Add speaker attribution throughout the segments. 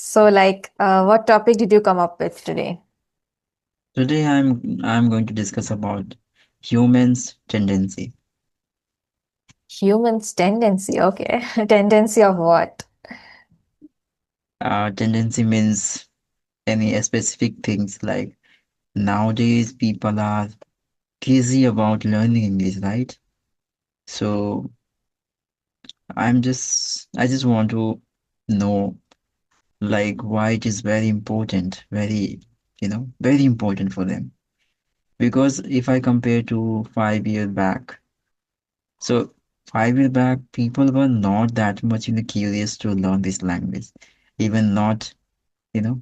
Speaker 1: What topic did you come up with today?
Speaker 2: Today I'm going to discuss about humans' tendency.
Speaker 1: Humans' tendency. Okay. Tendency of what?
Speaker 2: Tendency means any specific things like nowadays people are crazy about learning English, right? So I just want to know like why it is very important, very important for them. Because if I compare to 5 years back, so 5 years back, people were not that much curious to learn this language, even not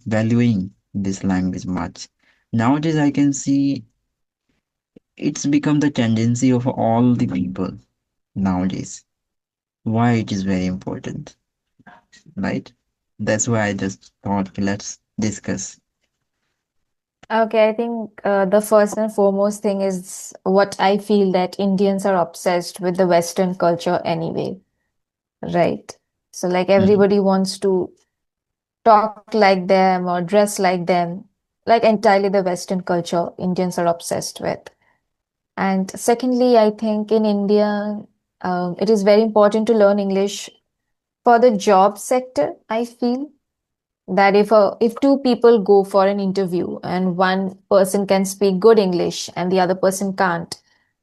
Speaker 2: valuing this language much. Nowadays, I can see it's become the tendency of all the people nowadays. Why it is very important, right? That's why I just thought let's discuss.
Speaker 1: Okay, I think the first and foremost thing is what I feel that Indians are obsessed with the Western culture anyway, right? So, like,
Speaker 2: Mhm.
Speaker 1: everybody wants to talk like them or dress like them, like entirely the Western culture Indians are obsessed with. And secondly, I think in India, it is very important to learn English for the job sector. I feel that if two people go for an interview and one person can speak good English and the other person can't,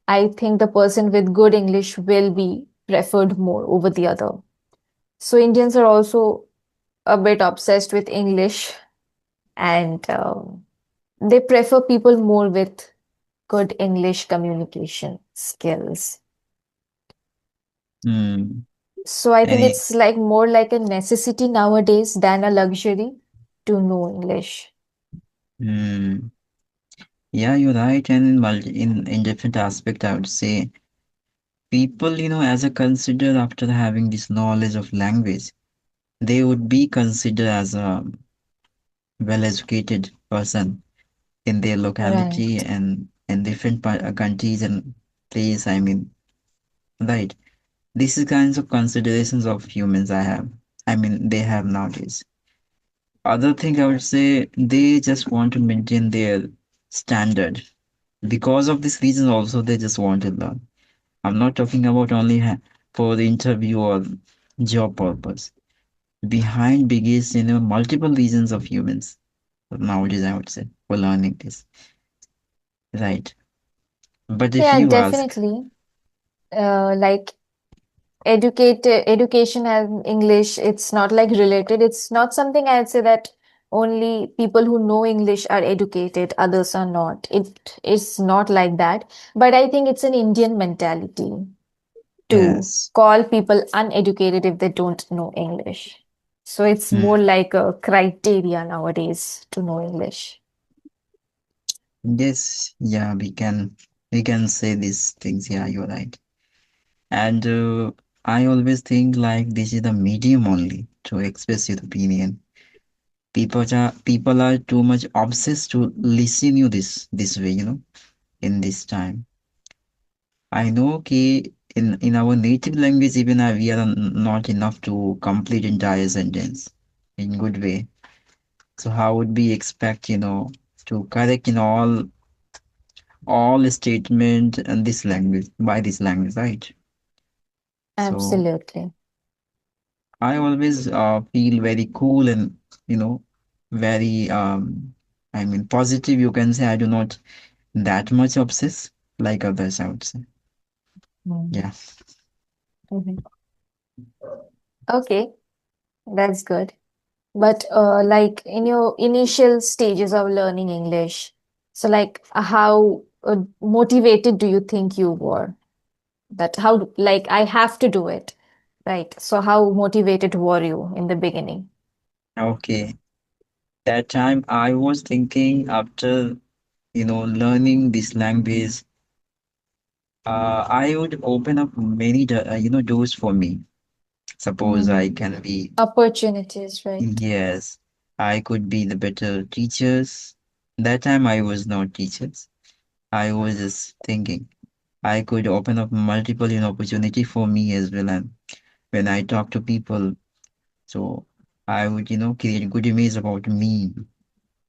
Speaker 1: I think the person with good English will be preferred more over the other. So Indians are also a bit obsessed with English, and they prefer people more with good English communication skills.
Speaker 2: Hmm.
Speaker 1: So I think
Speaker 2: Any,
Speaker 1: it's like more like a necessity nowadays than a luxury to know English.
Speaker 2: hmm. Yeah, you're right. And in different aspect, I would say people, as a consider after having this knowledge of language, they would be considered as a well-educated person in their locality
Speaker 1: Right.
Speaker 2: and in different countries and place. I mean, right. This is kinds of considerations of humans I have. I mean, they have nowadays. Other thing I would say, they just want to maintain their standard. Because of this reason, also they just want to learn. I'm not talking about only for the interview or job purpose. Behind biggest, multiple reasons of humans nowadays, I would say, for learning this. Right. But if
Speaker 1: Yeah,
Speaker 2: you ask,
Speaker 1: definitely. Like education and English, it's not like related. It's not something I'd say that only people who know English are educated, others are not. It is not like that. But I think it's an Indian mentality to
Speaker 2: yes,
Speaker 1: call people uneducated if they don't know English. So it's more
Speaker 2: hmm,
Speaker 1: like a criteria nowadays to know English.
Speaker 2: yes, yeah, we can say these things. Yeah, you're right. And I always think like this is the medium only to express your opinion. People are too much obsessed to listen you this way, in this time. I know कि in our native language even we are not enough to complete entire sentence in good way. So how would we expect, to correct in all statement and this language by this language, right? So
Speaker 1: Absolutely.
Speaker 2: I always feel very cool and you know very I mean positive. You can say I do not that much obsessed like others. I would say,
Speaker 1: Mm.
Speaker 2: yeah.
Speaker 1: Mhm. Okay, that's good. But like in your initial stages of learning English, so like how motivated do you think you were? That how like I have to do it, right? So how motivated were you in the beginning?
Speaker 2: Okay. That time I was thinking after learning this language, I would open up many doors for me. Suppose I
Speaker 1: Hmm.
Speaker 2: can be,
Speaker 1: Opportunities, right?
Speaker 2: yes, I could be the better teachers. That time I was not teachers. I was just thinking I could open up multiple opportunity for me as well. And when I talk to people, so I would, create good image about me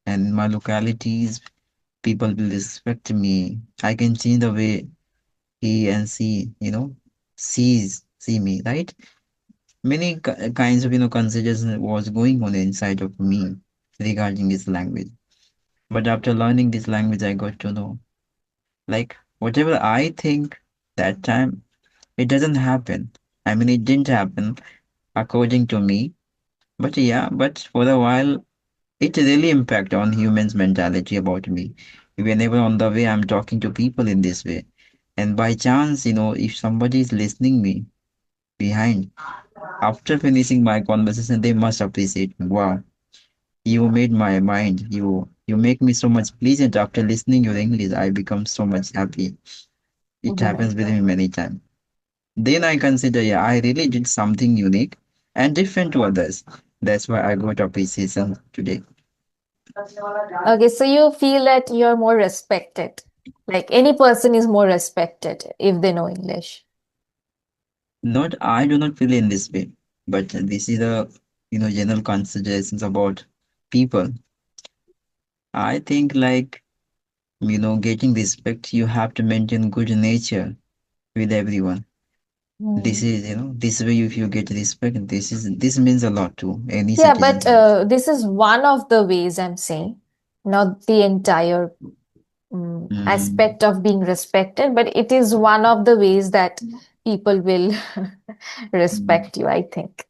Speaker 2: and my localities. People will respect me. I can change the way he and she, see me, right? Many kinds of, consideration was going on inside of me regarding this language. But after learning this language, I got to know, like, whatever I think that time, it doesn't happen. I mean, it didn't happen according to me. But yeah, but for a while, it really impact on humans' mentality about me. Whenever on the way I'm talking to people in this way, and by chance, if somebody is listening me behind, after finishing my conversation, they must appreciate me. Wow, you made my mind. You make me so much pleasant after listening your English. I become so much happy. It
Speaker 1: Right.
Speaker 2: happens with me many times. Then I consider, yeah, I really did something unique and different to others. That's why I got appreciation today.
Speaker 1: Okay, so you feel that you're more respected. Like any person is more respected if they know English.
Speaker 2: Not, I do not feel in this way, but this is the, general considerations about people. I think like, getting respect, you have to maintain good nature with everyone. This
Speaker 1: Hmm.
Speaker 2: is, this way if you get respect, this means a lot to any
Speaker 1: Yeah,
Speaker 2: citizen.
Speaker 1: but this is one of the ways I'm saying, not the entire
Speaker 2: Mm,
Speaker 1: aspect of being respected, but it is one of the ways that people will
Speaker 2: mm.
Speaker 1: respect you, I think.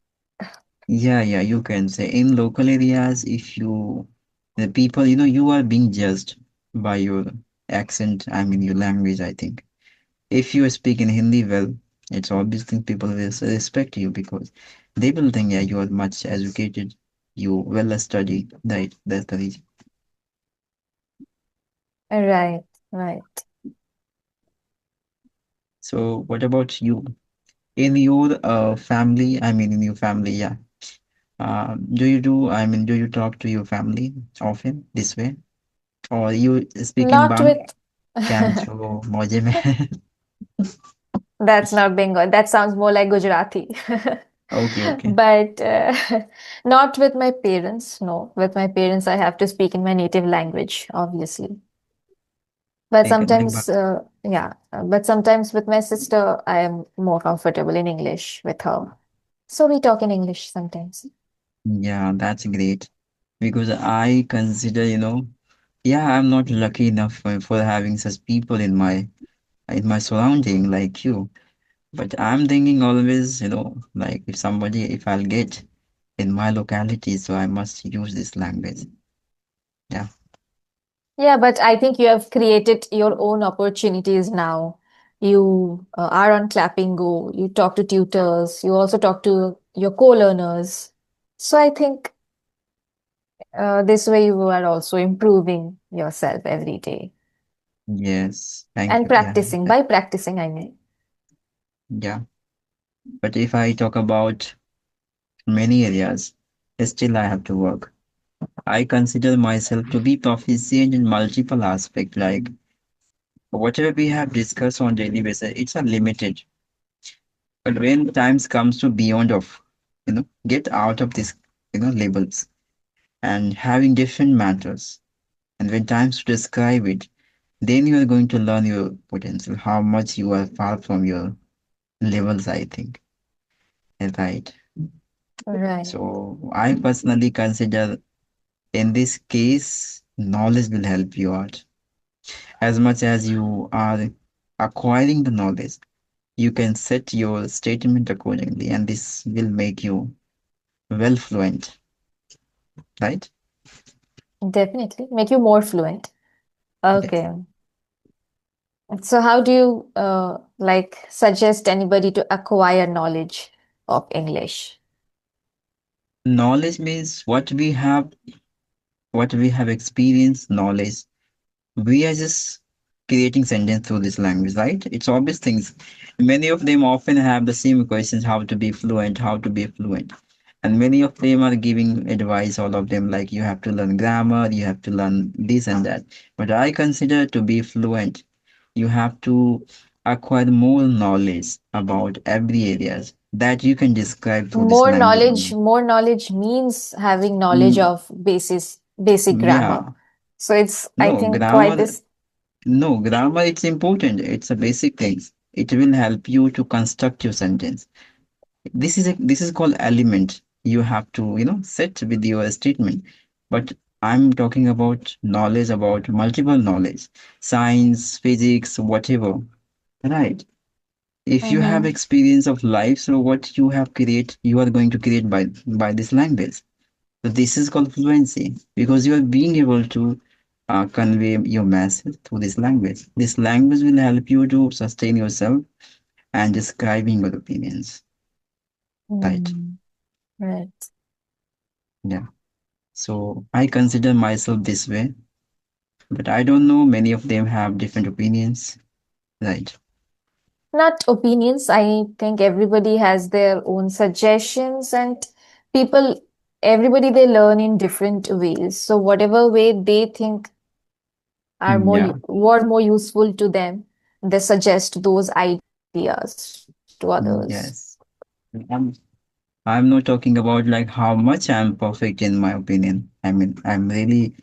Speaker 2: Yeah, yeah, you can say in local areas, if the people, you are being judged by your accent, I mean your language, I think. If you speak in Hindi well, it's obviously people will respect you because they will think, yeah, you are much educated, you well studied. Right, that's the reason.
Speaker 1: Right, right.
Speaker 2: So, what about you? In your family, I mean, in your family, yeah. I mean, do you talk to your family often this way? Or you speak in
Speaker 1: Not
Speaker 2: Bang?
Speaker 1: with
Speaker 2: Cam cho, moje mein?
Speaker 1: That's not Bengal. That sounds more like Gujarati.
Speaker 2: Okay, okay.
Speaker 1: But not with my parents. No, with my parents, I have to speak in my native language, obviously. But
Speaker 2: Like,
Speaker 1: sometimes, yeah, but sometimes with my sister, I am more comfortable in English with her. So we talk in English sometimes.
Speaker 2: yeah, that's great. Because I consider, yeah, I'm not lucky enough for having such people in my surrounding like you. But I'm thinking always, like if I'll get in my locality, so I must use this language. Yeah,
Speaker 1: Yeah, but I think you have created your own opportunities now. You are on Clapingo, you talk to tutors, you also talk to your co-learners. So I think this way you are also improving yourself every day
Speaker 2: yes, thank
Speaker 1: and
Speaker 2: you. Yeah,
Speaker 1: practicing. By practicing, I mean.
Speaker 2: yeah. But if I talk about many areas, still I have to work. I consider myself to be proficient in multiple aspects, like whatever we have discussed on daily basis, it's unlimited. But when times comes to beyond of, get out of this, labels and having different matters. And when times to describe it, then you are going to learn your potential, how much you are far from your levels, I think. Right.
Speaker 1: Right.
Speaker 2: So I personally consider in this case, knowledge will help you out. As much as you are acquiring the knowledge, you can set your statement accordingly, and this will make you well fluent, right?
Speaker 1: Definitely. Make you more fluent.
Speaker 2: Yes.
Speaker 1: Okay. So how do you like suggest anybody to acquire knowledge of English?
Speaker 2: Knowledge means what we have experienced, knowledge. We are just creating sentence through this language, right? It's obvious things. Many of them often have the same questions, how to be fluent, how to be fluent. And many of them are giving advice, all of them, like you have to learn grammar, you have to learn this and that. But I consider to be fluent, you have to acquire more knowledge about every areas. that you can describe through this
Speaker 1: More
Speaker 2: language
Speaker 1: knowledge,
Speaker 2: only.
Speaker 1: more knowledge means having knowledge
Speaker 2: Mm,
Speaker 1: of basic grammar.
Speaker 2: yeah,
Speaker 1: So it's, I
Speaker 2: no,
Speaker 1: think, quite
Speaker 2: grammar,
Speaker 1: this.
Speaker 2: no, grammar, it's important. It's a basic things. It will help you to construct your sentence. This is called element. You have to, set with your statement. But I'm talking about knowledge, about multiple knowledge, science, physics, whatever. Right. If you have
Speaker 1: Mm-hmm.
Speaker 2: experience of life, so what you are going to create by this language. So this is called fluency because you are being able to convey your message through this language. This language will help you to sustain yourself and describing your opinions. Right.
Speaker 1: Mm, right.
Speaker 2: Yeah. So I consider myself this way, but I don't know. Many of them have different opinions. Right.
Speaker 1: Not opinions. I think everybody has their own suggestions, and people, everybody, they learn in different ways. So whatever way they think are
Speaker 2: Yeah.
Speaker 1: were more useful to them, they suggest those ideas to others.
Speaker 2: Yes. I'm, I'm not talking about like how much I'm perfect in my opinion. I mean, I'm really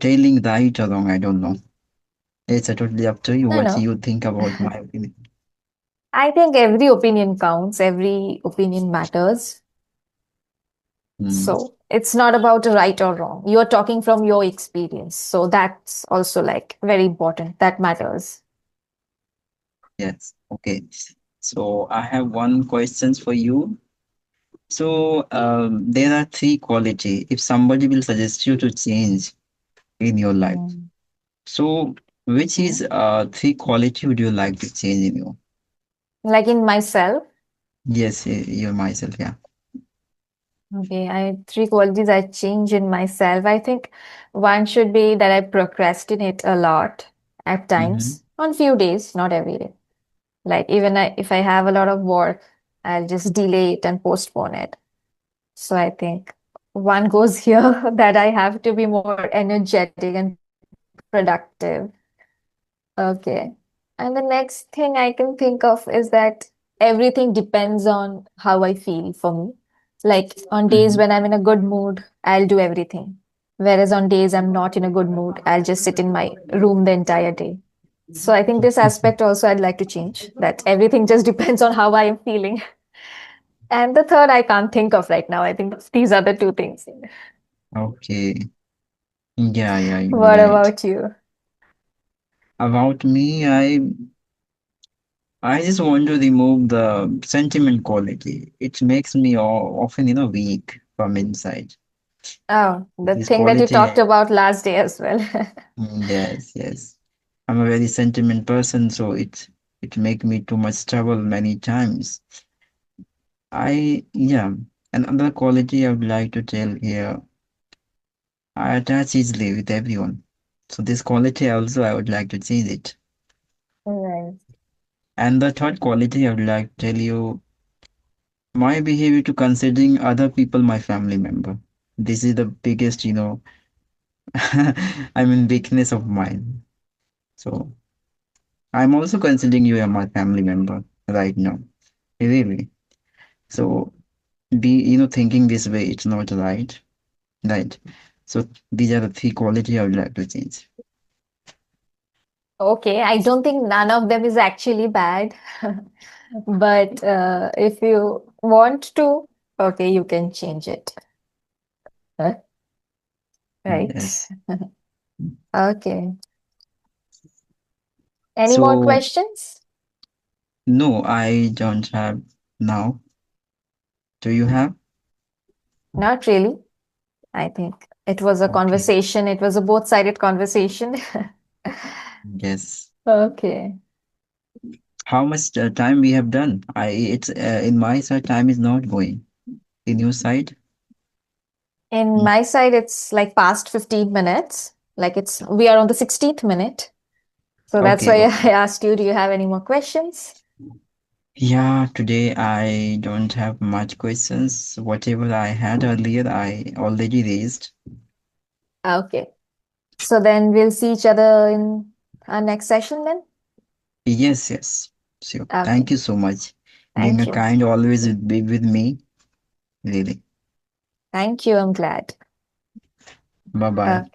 Speaker 2: telling right or wrong. I don't know. It's totally up to you
Speaker 1: No,
Speaker 2: what
Speaker 1: no.
Speaker 2: you think about my opinion.
Speaker 1: I think every opinion counts, every opinion matters.
Speaker 2: Mm,
Speaker 1: So it's not about a right or wrong. You're talking from your experience. So that's also like very important. That matters.
Speaker 2: yes. Okay. So I have one questions for you. So there are three quality. If somebody will suggest you to change in your life,
Speaker 1: Mm.
Speaker 2: so which
Speaker 1: Okay.
Speaker 2: is three quality would you like to change in you?
Speaker 1: Like in myself,
Speaker 2: Yes, you myself. Yeah.
Speaker 1: okay, I three qualities I change in myself. I think one should be that I procrastinate a lot at
Speaker 2: Mm-hmm.
Speaker 1: times, on few days, not every day. Like even if I have a lot of work, I'll just delay it and postpone it. So I think one goes here that I have to be more energetic and productive. Okay. And the next thing I can think of is that everything depends on how I feel for me. Like on days when
Speaker 2: Mm-hmm.
Speaker 1: I'm in a good mood, I'll do everything. Whereas on days I'm not in a good mood, I'll just sit in my room the entire day. So I think this aspect also I'd like to change, that everything just depends on how I am feeling. And the third I can't think of right now. I think these are the two things.
Speaker 2: Okay. Yeah, yeah, you're
Speaker 1: What
Speaker 2: right.
Speaker 1: about you?
Speaker 2: About me, I just want to remove the sentiment quality. It makes me often, weak from inside.
Speaker 1: Oh, the
Speaker 2: This
Speaker 1: thing that you
Speaker 2: quality,
Speaker 1: talked about last day as well.
Speaker 2: yes, yes. I'm a very sentiment person, so it make me too much trouble many times. Yeah. Another quality I would like to tell here, I attach easily with everyone. So this quality also I would like to change it.
Speaker 1: Right.
Speaker 2: And the third quality I would like to tell you, my behavior to considering other people my family member. This is the biggest, I mean weakness of mine. So I'm also considering you are my family member right now. Really. So thinking this way, it's not right. Right. So these are the three quality I would like to change.
Speaker 1: Okay, I don't think none of them is actually bad. But if you want to, okay, you can change it. Huh? Right.
Speaker 2: Yes.
Speaker 1: Okay. Any more
Speaker 2: So
Speaker 1: questions?
Speaker 2: no, I don't have now. Do you have?
Speaker 1: Not really. I think it was a
Speaker 2: Okay.
Speaker 1: conversation. It was a both-sided conversation.
Speaker 2: Yes.
Speaker 1: Okay.
Speaker 2: How much time we have done? It's in my side time is not going. In your side?
Speaker 1: In
Speaker 2: Mm.
Speaker 1: my side, it's like past 15 minutes. Like we are on the 16th minute. So that's
Speaker 2: Okay,
Speaker 1: why
Speaker 2: okay.
Speaker 1: I asked you, do you have any more questions?
Speaker 2: Yeah, today I don't have much questions. Whatever I had earlier, I already raised.
Speaker 1: Okay. So then we'll see each other in our next session then.
Speaker 2: Yes, yes. Sure. Thank
Speaker 1: Okay.
Speaker 2: you so much. being a
Speaker 1: Thank you.
Speaker 2: kind always with, be with me. Really.
Speaker 1: Thank you. I'm glad.
Speaker 2: Bye bye.
Speaker 1: Okay.